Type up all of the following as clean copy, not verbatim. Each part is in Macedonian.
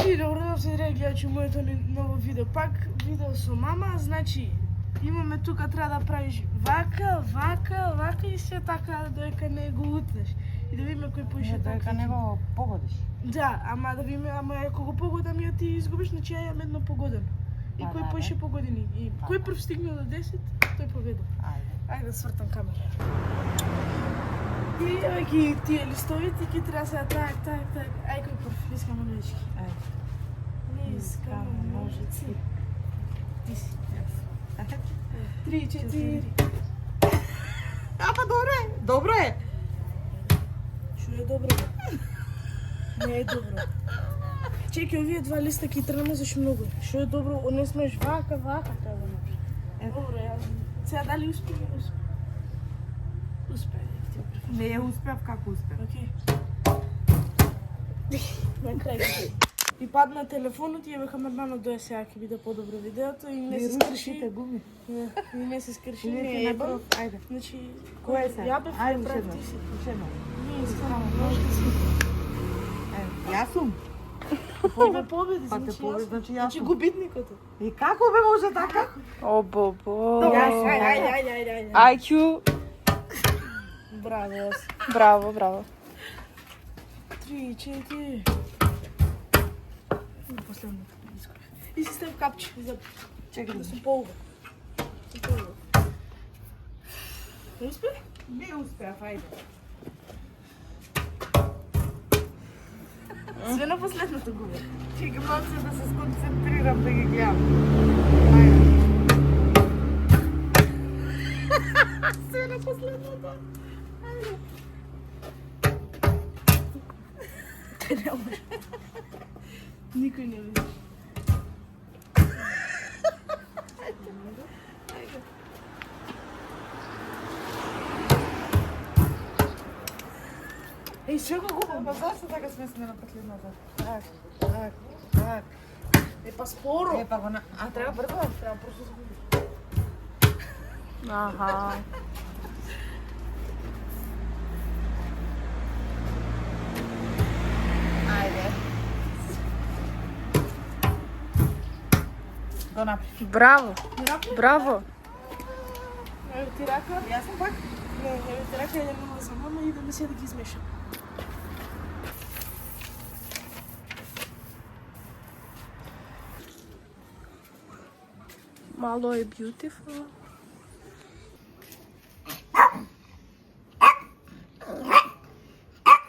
И добро се гледачи моето ново видео. Пак видео со мама, значи имаме тука треба да правиш вака и се така додека не го утнеш. И да видиме кој поише така. Додека не го погодиш. Да, ама да видиме, ако го погодам ја ти изгубиш, значи ја имам едно погодено. И кој поише погодени. И кој прв стигне до 10, тој победа. Ајде да свртам камера. И еве ги тие листовите, ки треба сега так. Ај кој прв, искаме ножички. Искаме ножици. Ти си. 3, 4. Апа добро е. Што е добро? Не е добро. Чекај, овие два листа ки тренаме зашто многу. Што е добро? Не смеш вака, треба да направиш. Добро, јас. Сега дали успеа? Успеа. Не ја успеав, како успеав? Океј. На крај. И падна телефонот и еве камерманот дое сега ќе биде подобро видеото и не се скрши. гуми. И не се скрши. Не е направо. Ајде. Значи, Кој е се? Ја бев Ајде, брат ушедно. ти си. Ушедно. Не искам, може да си. Јас сум. Тебе победи, Па те значи победи, јас. значи јас Значи сум. губитникот. И како бе може така? О, бобо. Ајде. IQ. Браво, јас. Браво. 3, 4. Последното искав. И си стави капче за Чекај да се полува. Не успе? Не успеав, ајде. Све на последното губе. Чекај малку се да се сконцентрирам да ги гледам. Све на последното. Те не може. Никој не видиш. Еј, што го губам? Па зашто така сме на последното? Так. Е, па споро. Епа го на... А треба брзо? Треба просто да губиш. Аха. Ајде. Го направи. Браво. Ево ти рака. Јас сум пак? Не, ево ти рака, ја немала за мама и да ми се да ги измешам. Malo je beautiful.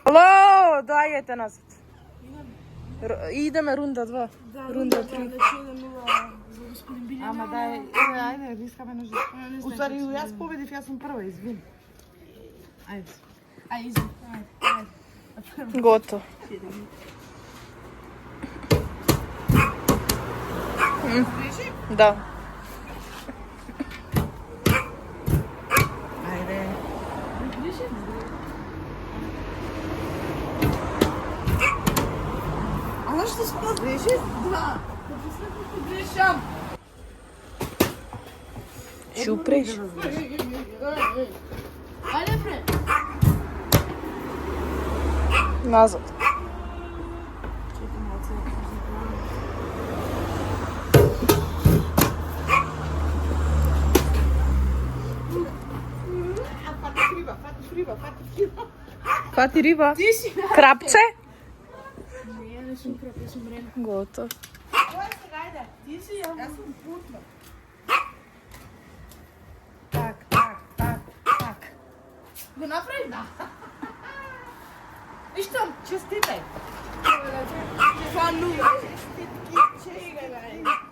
Ало, доаѓајте назад. Идеме рунда 2. Рунда 3. Да, 1-0 за господин Билјан. Ама дај, ајде, рискаме ножи. Усари, јас победив, јас сум прва, извини. Ајде. Ајде, извини. Ајде. Готово. Да. Ајде. Ама што се греши? Да. Последното грешам. Шупреш. Ајде, бре. Назад. Фати риба. Фати риба. Крапце. Не, не сум крап, јас сум рена. Готов. Кој е сега, ајде? Ти си ја. Јас сум путна. Так. Го направи? Да. Иштам. Честитај.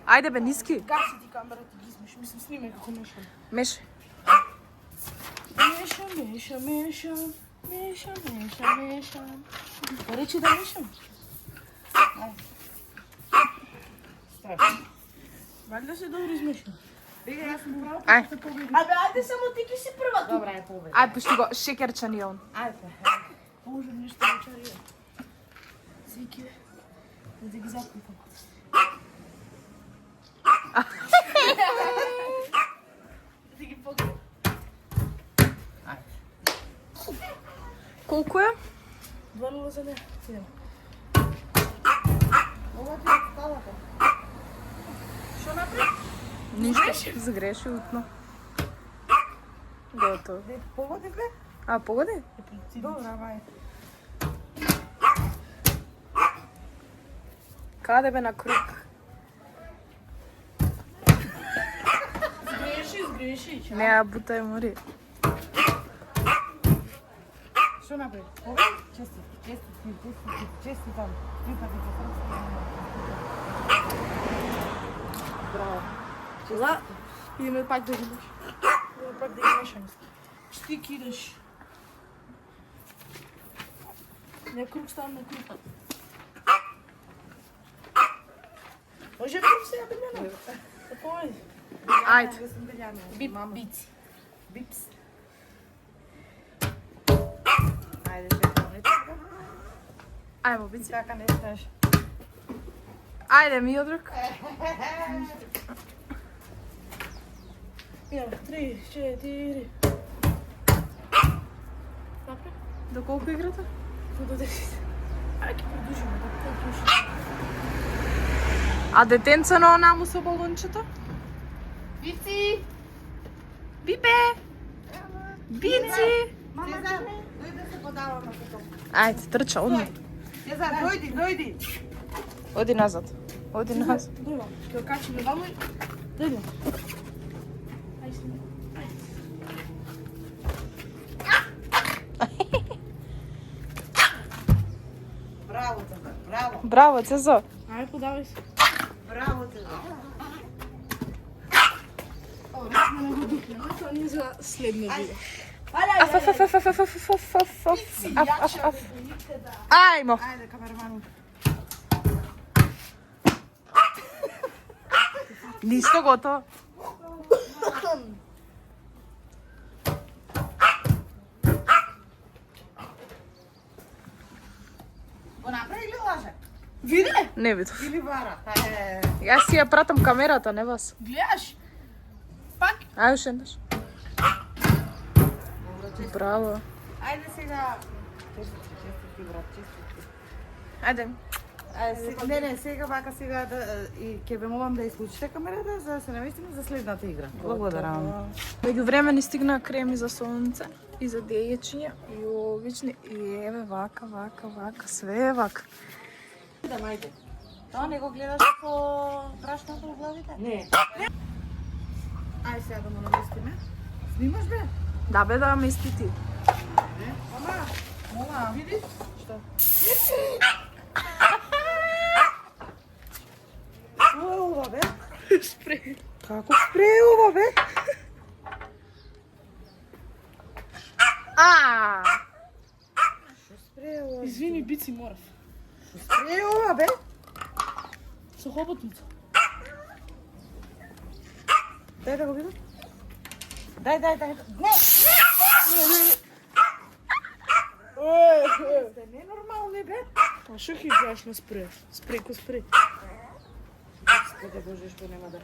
Ајде бе, ниски. Гаси ти камерата, ги измеш. Мислам, снимај како мешам. Меш. Мешам. Речи да мешам. Валјда се добро измешам. Вега, јас сум права, Ај. ќе победим. Абе, ајде само ти ки си прва тука. Добра, ја победим. Ај, пушти го, шекерчан и он. Ајде. Може нешто вечерија. Сики. Да ги запитам. Да ги покрив. Колку е? 2-0 за неа. Ова ти е сталата. Што направи? Ништо. Загреши утно. Готово. Не погоди бе? А, погоди? Добра, мај. Каде бе на круг? Сгреши. Не, а бута е мори. Што направи? Ова? Честитам. Браво. Ла, идеме пак да видиш. Идеме пак да имаш шанс. Ти кидаш. На круг става на круг. Може би се ја Белјана? Како е? Ајде. Бип, бици. Бипс. Ајде, чекам, Ајмо, бици. така не знаеш. Ајде, Милдрик. Идеме, 3, 4. Напред. До колку играта? До 10. Ајде, продолжиме да продолжиме. А детенца на онаму со балончето? Бици! Бипе! Бици! Сезар, дојди да се подаваме како. Ајде, трча, одни. Сезар, дојди. Оди назад. Оди назад. Дојдам, ќе го качиме ваму и... Дојдем. Ајде, снима. Браво, Сезар, браво. Браво, Цезо. Ајде, подавај се. Браво, Сезар. Ова, речеме на го духне, но тоа не е за следно видео. Аф, аф, аф, аф, аф, аф, аф, аф, аф, аф, аф. Ајмо. Ајде, камераману. Нисто готово. Го направи или лаже? Виде? Не видов. Или вара? Јас си ја пратам камерата, не вас. Гледаш? Пак? Ајде уште еднаш. Браво. Ајде сега. Честити, брат, честити. Ајде. Не, сега вака сега и ќе ве молам да исклучите камерата за да се наместиме за следната игра. Благодарам. Меѓу време ни стигна креми за сонце и за дејечиња и обични. И еве вака, све е вака. Да, мајде. Тоа не го гледаш по брашното во главите? Не. Ај сега да му наместиме. Снимаш бе? Да бе, да мести ти. Ама, мола, види? Што? Што е ова бе? Спреј. Како спреј ова бе? А! Што спреј ова? Извини, бици морав. Што спреј ова бе? Со хоботница. Дај да го видам. Дај. Не! Сте ненормални бе. Па што ќе играеш на спреј? Спреј ко спреј. Господи Боже, што нема да.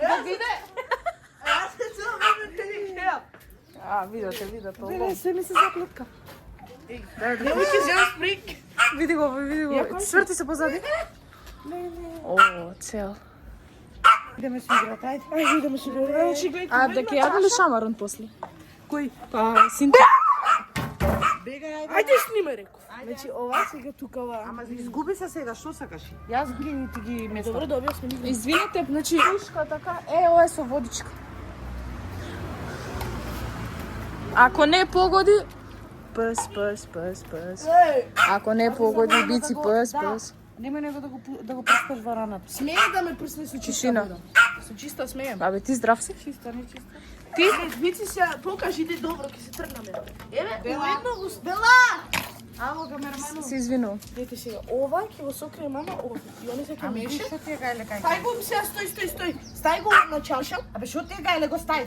Да виде? А, видате, Леле, се ми се заплетка. Немој ќе земам спреј. Види го. Сврти се позади. О, цел. Идеме со играта, ајде. Ајде, идеме со игра. Значи, гледај. А, да ќе јаде ли шамарон после? Кој? Па, синте. Бегај, ајде. Ајде снимај, реков. Значи, ова сега тукава. Ама изгуби се сега, што сакаш? Јас ти ги местам. Добро, добро, сме ни. Извинете, значи, пушка така. Ова е со водичка. Ако не погоди, пс. Ако не погоди, бици пс. Нема него да го прскаш во раната. Смеја да ме прсне со чиста Тишина. вода. Со чиста смејам. Бабе, ти здрав си? Чиста, не чиста. Ти, бици се покажите добро, ќе се тргнаме. Еве, Бела. уедно го... Бела! Ало, камераману. Се извинувам. Дете сега, ова ќе го сокрие мама, ова. И они се ќе Ами, меше. што ти е гајле кај? Стај го сега, стој. Стај го на чаша. Абе, што ти е гајле, го стај.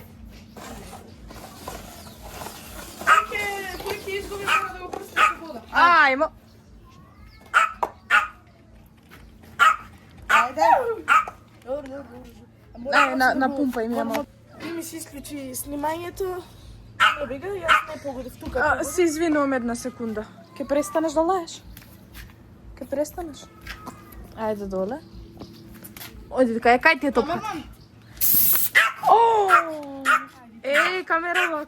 Кој ќе изгуби мора да го прсне со вода. Ајмо. Ајде. Добро. На пумпа им ја мал. Ти ми се исклучи снимањето. Не бега, јас не погодив тука. Се извинувам една секунда. Ке престанеш да лаеш? Ке престанеш? Ајде доле. Оди, кај ти е топката? Камерава.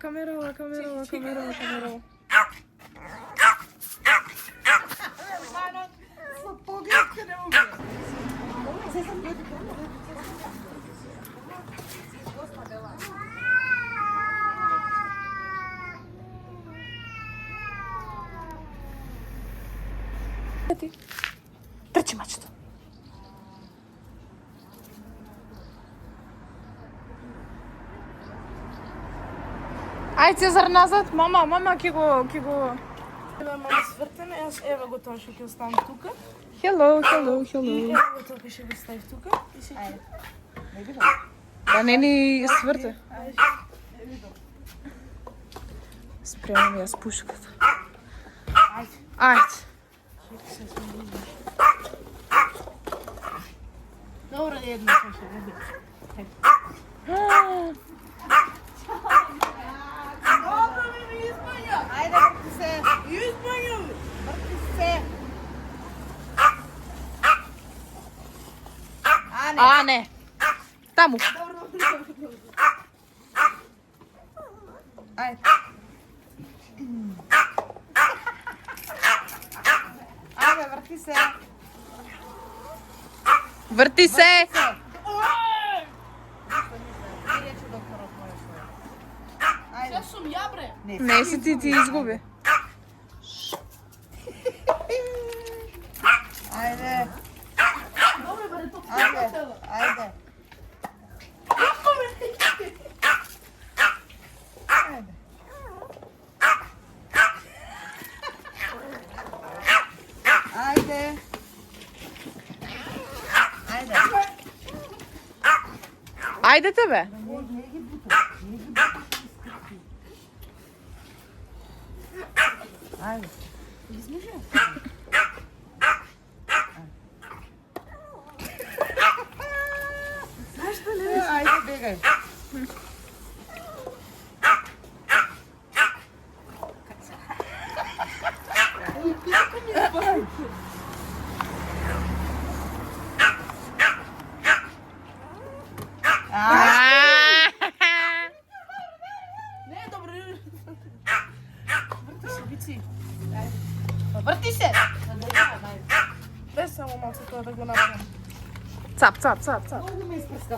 Трчи мачето. Ај Цезар назад, мама, ќе го... Ева мама свртене, јас ева го тоа што ќе оставам тука. Hello. И ева го тоа ќе го ставив тука. И се ќе... Да не ни сврте. Спремам јас пушката. Ајде. Добро, едно ќе види. Добро ми избања. Ајде, врти се. Избања ми. Врти се. А, не. Таму. Ајде. Ајде, врти се. Врти се. Ајде. Јас сум ја бре. Не си ти изгуби. Ајде. Добре, бре, тоа. Ајде. Ајде. Ајде тебе. Ајде. Ајде, бегај. Не, добре. Врти се, бици. Врти се. Без само малце тоа да го направам. Цап. Многу ме испрска.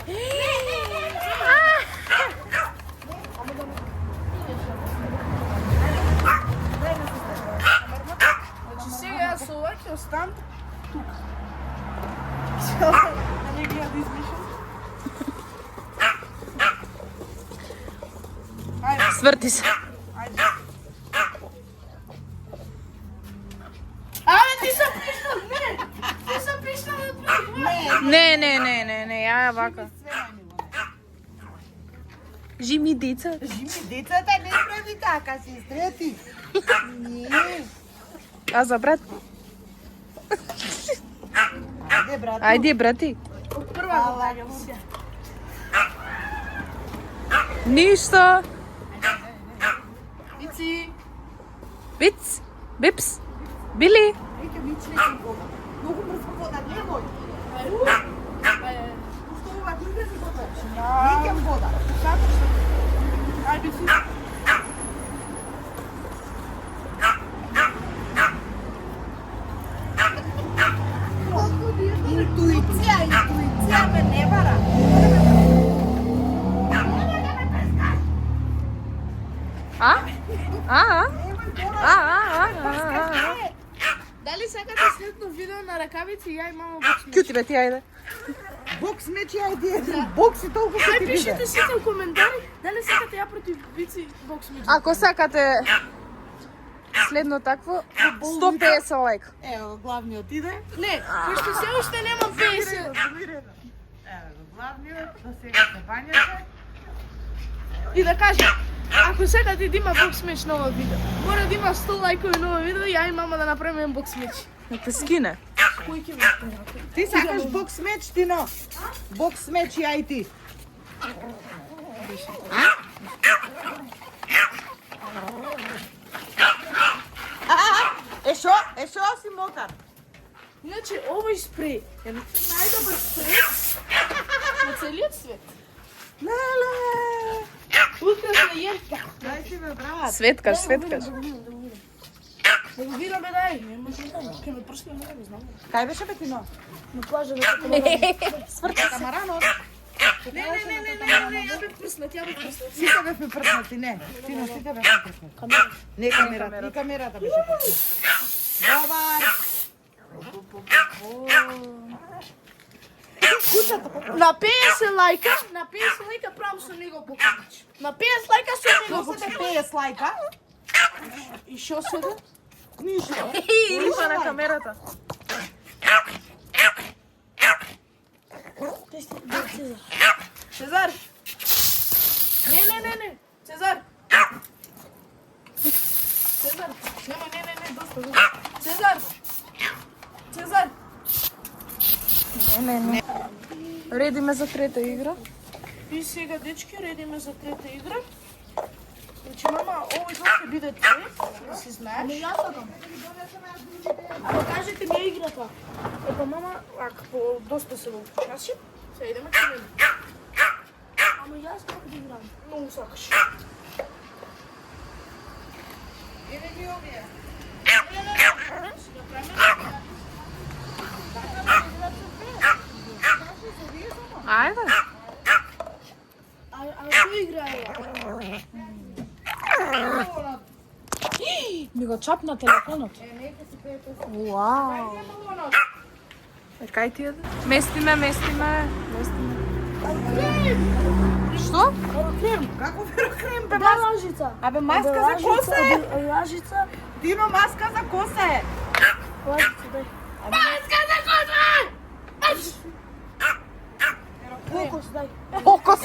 Значи сега јас ова ќе оставам тука. Да не ги ја да измишам. Ајде, Сврти се. ајде. Абе, ти сам пишнал, не! Ти сам пишнал да твој. Не, ја вака. Жими деца. Жими децата не прави така, сестре ти. Не. А за брат? Ајде, брат. Ајде, брати. Од прва го наѓам се. Ништо. Бици. Биц. Бипс. Били. Веќе вичне ти вода. Многу мртва вода, немој. Што ова ти излези вода? Веќе вода. Ајде, бици. Интуиција ме не вара. Дали сакате следно видео на ракавици ја и мама бокс меч? Кјути бе ти, ајде. Бокс мечи, ајде. Бокс и толку ќе Ај ти пишете биде. сите у коментари дали сакате ја против бици бокс меч. Ако сакате следно такво, 150 лайк. Ево, главниот иде. Не, пошто се уште немам 50. Ево, главниот, до сега се бањате. И да кажам, ако сакате да има бокс меч ново видео, мора да има 100 лајкови ново видео и ја и мама да направиме бокс меч. Да те скине. Кој ќе ме направи? Ти сакаш бокс меч, ти но. Бокс меч и ај ти. Ешо си мокар. Иначе овој спреј е најдобар спреј на целиот свет. Леле! Украсна јерка. Дај си бе, брат. Светкаш, светкаш. Да го видам бе, дај. Не може да ке ме прсне, не го знам. Кај беше бе Тино? На плажа века камаранот. Сврча се. Камаранот. Не, ја бе прснат, ја бе прснат. Сите бевме прснати, не. Тино, сите бевме прснати. Камера. Не камерата, и камерата беше прсната. Добар! На 50 лајка правам со него поканич. На 50 лајка со него Што се поканич. бе 50 лајка? И шо се да? Ништо. Рипа на камерата. Цезар. Не. Цезар. Цезар. Не, доста. Цезар. Не. Редиме за трета игра. И сега, дечки, редиме за трета игра. Значи, мама, овој док ќе биде твој, да си знаеш. Не, јас сакам. Ама кажете ми играта. Епа, мама, ако доста се вълкушаши, сега идеме ќе мене. Ама јас како да играм? Многу сакаш. Иде ги овие. Ајде. А што играе? Ми го чапна телефонот. Вау. Кај ти е? Местиме. Што? Крем. Како верокрем бе Да, маска? лажица. Абе маска за коса е. Лажица. Тино маска за коса е. Лажица, дај. Маска за коса! Фокус, дај. Фокус.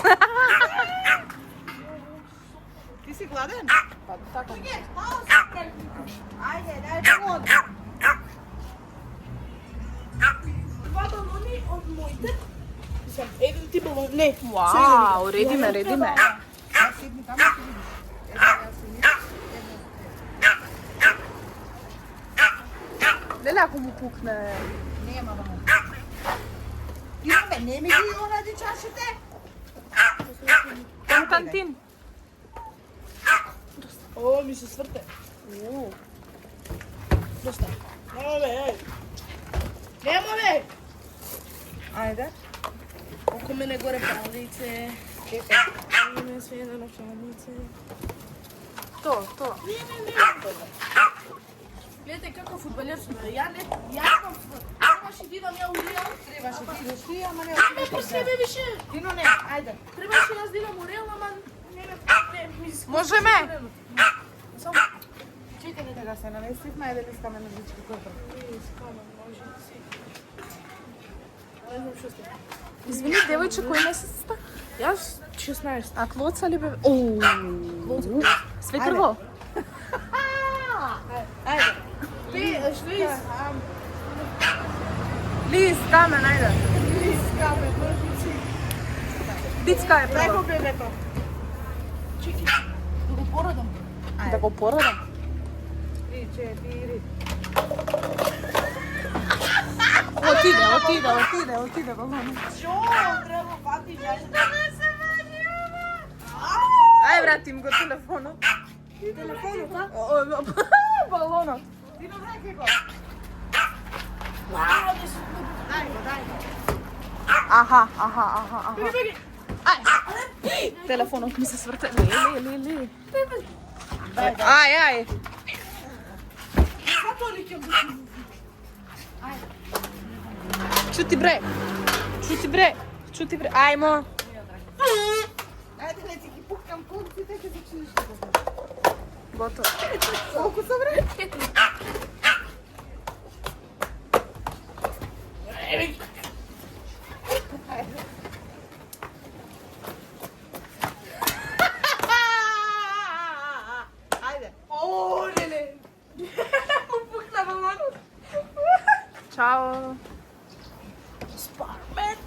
Ти си гладен? Па така. Ајде, дај помог. Два балони од моите. Еден ти балон, не. Вау, редиме. Ја седни таму ќе видиш. Леле ако му пукне. Нема да му. Тино бе, не ми ги онади чашите. Константин. О, ми се сврте. Доста. Нема бе, Нема бе. Ајде. Око мене горе палице. Име све на палице. То. Не. Гледате како фудбалер сум. Ја сум требаше да идам ја у Реал. Требаше ти да си, ама не Ама по себе више. Тино не, ајде. Требаше јас да идам у Реал, ама не ми Можеме. Само чекај Да се наместивме, ајде лискаме на зички којпр. Извини, девојче, кој месец сте? Јас 16. А Клоца ли бе? Оу. Светрво. Ајде. Ти, што е? Лиз, камен, ајде. Искаме, ножици. Дицка е Дај го прво. бебето. Чекај, да го порадам. Да го порадам. 3, 4. Отиде, балон. Шо, треба фати јас. Ај, вратим го телефонот. Телефонот, а? Балонот. Тино враќај го. Дај Дај го. Аха. Беги. Ај. Телефонот ми се сврте. Ле. Ај. Католик јам да. Чути бре. Ајмо. Ајде, не ти ги пукам конците, ќе се чуеш што го. Готово. Колку се вре? Ајде. О, леле. Му пукна балонот. Чао. Спармен.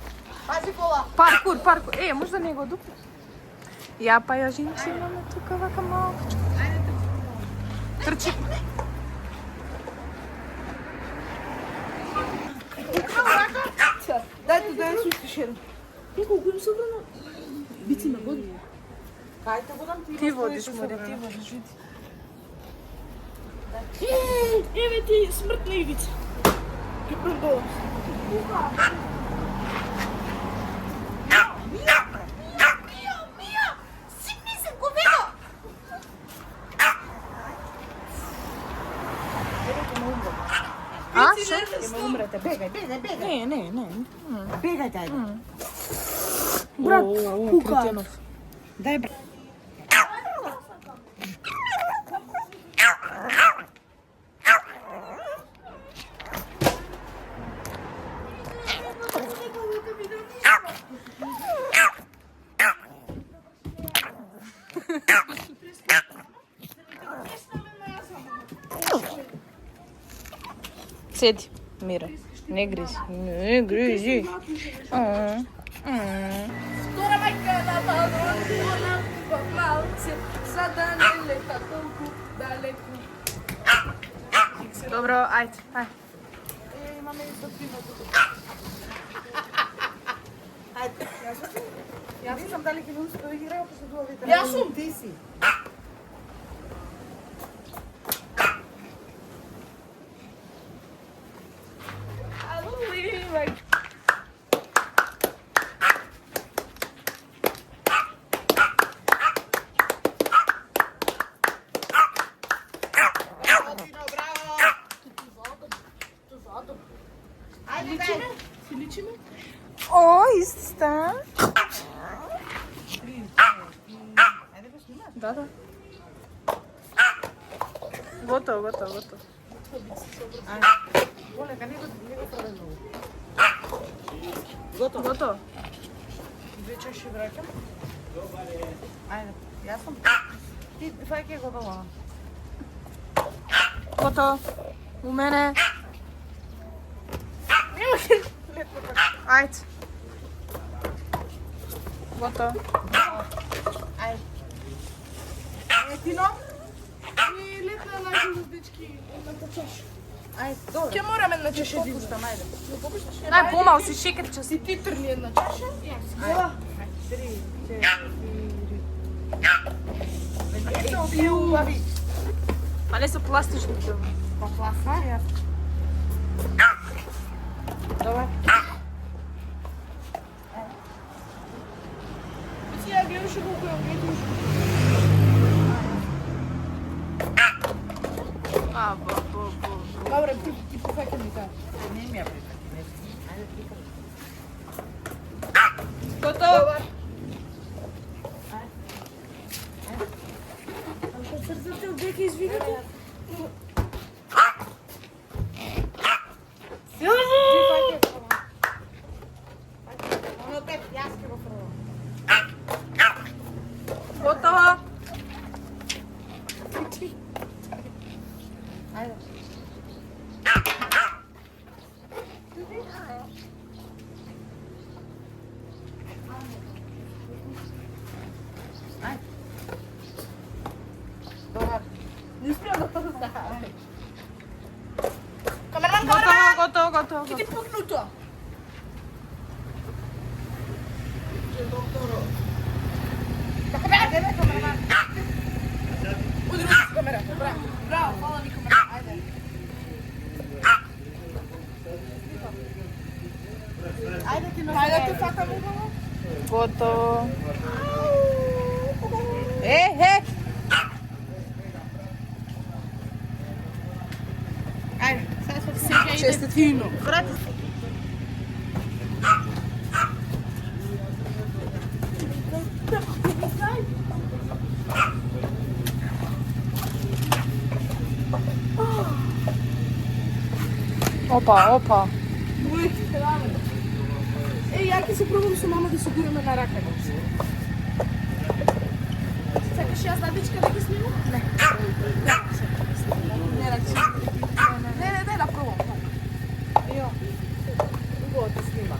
Пази кола. Паркур. Може да не го дупне? Ја па ја жинчиваме тука вака малкачко. Трчи. шерам. И колку им собрано? Бици ме води. Кај те водам ти? Ти водиш, море, ти водиш. Еве ти смртна ивица. Ке продолам. А, што? Ќе ме умрете. Бегај, бегај, бегај. Не. Бегај, ајде. Брат, кука. Кретенов. Дај брат. Седи, Мира. Не гризи. Не гризи. Скоро мајка на балон, по малце, за да не лета толку далеку. Добро, ајде. Имаме и сопина тука. Ајде. Јас не знам дали ќе ми успее да играе после дуовите. Јас сум. Ти си. Си личиме? О, иста. Да. Готово. Полека, не го праве многу. Готово. Две чаши враќам. Ајде, јас сум. Ти фајке го дала. Готово. У мене. Ајде. Готово. Ајде. Тино? И летна најдеш дечки на чаша. Ајде, добро. Ќе мораме на чаша да Попуштам, ајде. Нај помал си шекерче си. И ти трни една чаша. Јас. 3, 4. А не се пластични. Па пластмарија. Добро. Ти ја гледаш колку ја гледаш. Добре, ти пофаќам ми таа. Не ми ја прифати. Ајде, прифати. Готово. А што срцето дека извикате? Оно пет, јас ќе го пробам. Готово. Ајде. Добар. Не спреа да пада. Готово. Ќе ти пукну тоа. Така бе, ајде, камераман. Уди на камерата. Браво, фала ми камера. Ајде. Ајде ти носи. Ајде ти факам убаво. Готово. Ајде, сега се Сега иде Тино. Врати се. Опа. Ја ќе се пробам со мама да се гураме на рака. Сакаш јас дадичка да ги снимам? Не. Не, да пробам. Јо. Убаво ти снима.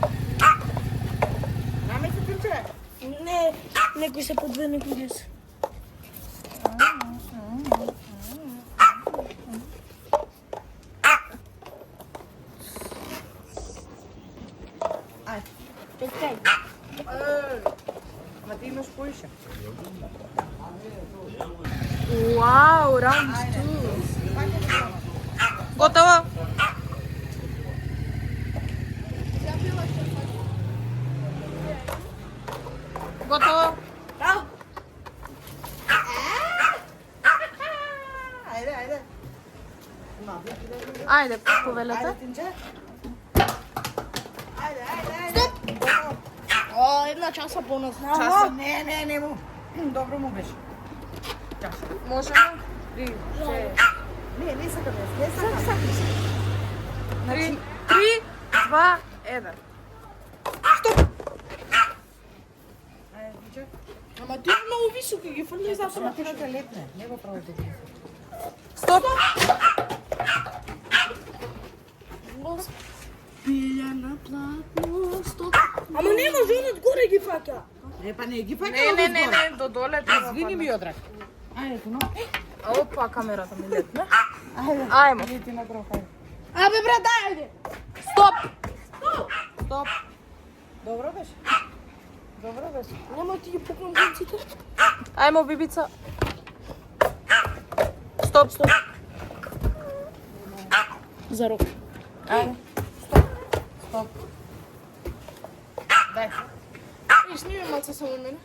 Наме се пинче? Не, некој се по две, некој дес. Ајде. Стај. Ама ти имаш поише. Вау, раунд 2. Готово? Готово? Ајде. Ајде, повелете. Ајде, Тинче. Ајде. О, една часа бонус. Часа, не му. Добро му беше. Часа. Можеме? 3, 4. Не сакам, не сакам. Значи, 3, 2, 1. Ајде, Тинче. Ама ти многу високи ги фрли за Ама ти ќе летне, не го правите ги. Стоп! Пилја на платно, стоп. Ама не може, он одгоре ги фаќа. Па не ги фаќа. Не, до доле треба. Извини ми одрак. Ајде, туно. Опа, камерата ми летна. Ајде. Ајмо. Ти на прво, ајде. Абе, брат, ајде. Стоп! Стоп. Добро беше. Нема ти ги пукнам денците. Ајмо, бибица. Стоп. За рок. Ајде. Стоп. Дај. И сниме малце само мене.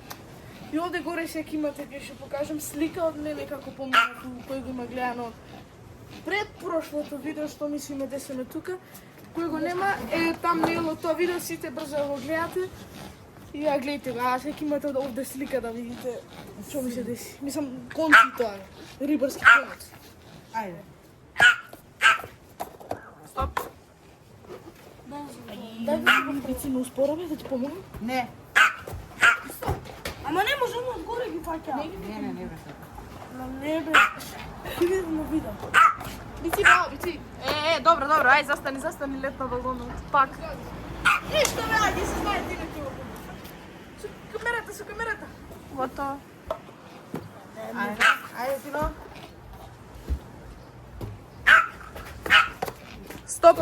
И овде горе сега имате, ќе ще покажам слика од мене како поминав, кој го има гледано пред прошлото видео што ми си ме десено тука. Кој го нема, е там нело тоа видео, сите брзо го гледате. И ја гледате го, а сега имате овде слика да видите што ми се деси. Мислам, конци тоа, рибарски конец. Ајде. Стоп. Дај ви прецина успораме да ти помогам. Не. Ама не може, он одгоре ги фаќа. Не, бе. Не бе, ќе видам на видео. Бици. Добро, ај, застани лет на балонот. Пак. Ништо бе, ајде се знае ти на ти го Со камерата. Готово. Ајде, Тино. Стоп.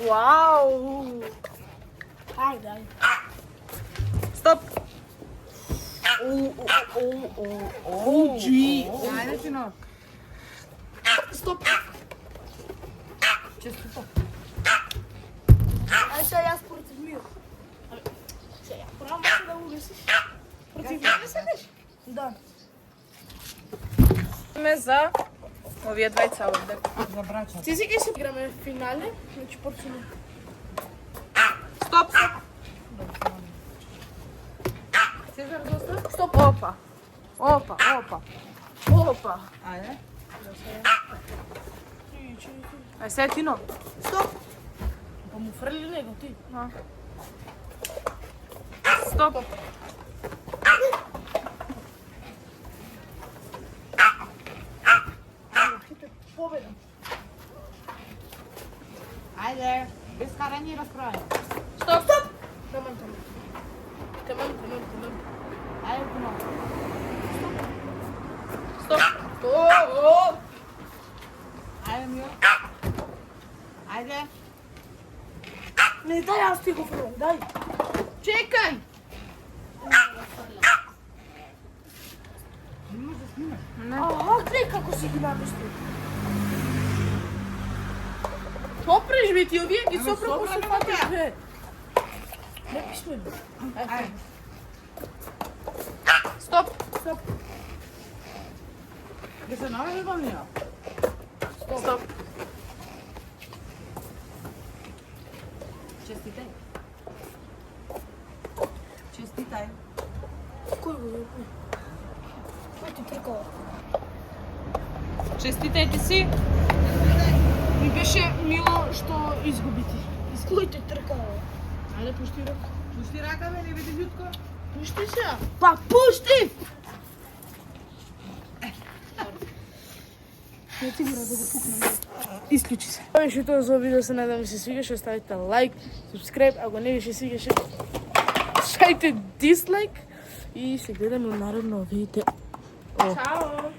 Вау. Ајде. Стоп. Оуџи. Ајде, Тино. Стоп. Честито. Ајде сега јас против мир. Сега, право се да угасиш. Против мене седеш? Да. Ме за овие двајца овде. За брача. Ти сега се играме в финале, значи почнеме. Стоп. Сезар доста? Стоп. Опа. Ајде. Ај се Тино. Стоп. Па му фрли него ти. Стоп. Победа. Ајде. Без карање и расправање. Стоп. Таман. Ајде, Тино. Стоп. Ајде, Мио. Ајде. Не, дај, аз ти го фрлам, дај. Чекај. Не можеш да снимаш. Гледай како си ги намести. Сопреш бе ти, овие ги сопра сопра ко се не фатиш мога. бе. Не писме бе. Ајде. Стоп. Ќе се наведам, Мио. Стоп. Честитај. Честитај. Кој го е? Кој ти тркала? Честитај ти си. Ми беше мило што изгуби ти. Кој те тркала? Ајде, пушти ръка. Пушти рака, бе, не биде љутко. Пушти се. Па пушти! Не ти мора да го пукнем. Исклучи се. Тоа беше тоа за видео, се надам ви се свигаше, ставите лайк, субскрайб, ако не ви се свигаше, шајте дислайк и се гледаме наредно видео. Чао.